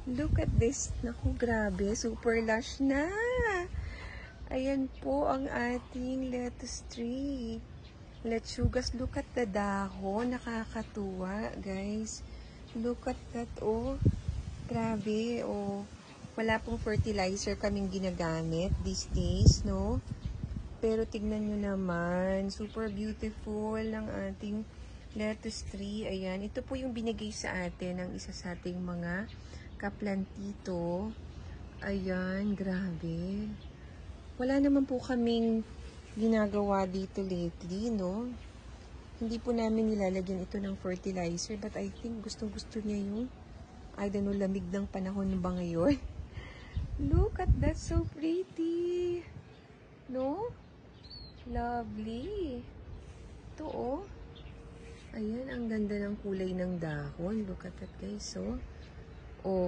Look at this. Naku, grabe. Super lush na. Ayan po ang ating lettuce tree. Lechugas. Look at the dahon. Nakakatuwa, guys. Look at that, oh. Grabe, oh. Wala pong fertilizer kaming ginagamit these days, no? Pero tignan nyo naman. Super beautiful ng ating lettuce tree. Ayan. Ito po yung binigay sa atin ng isa sa ating mga kaplantito. Ayan. Grabe. Wala naman po kaming ginagawa dito lately, no? Hindi po namin nilalagyan ito ng fertilizer, but I think gustong-gusto niya yung, I don't know, lamig ng panahon ba ngayon? Look at that, so pretty! No? Lovely! Ito, oh. Ayan, ang ganda ng kulay ng dahon. Look at that, guys, oh. Oh.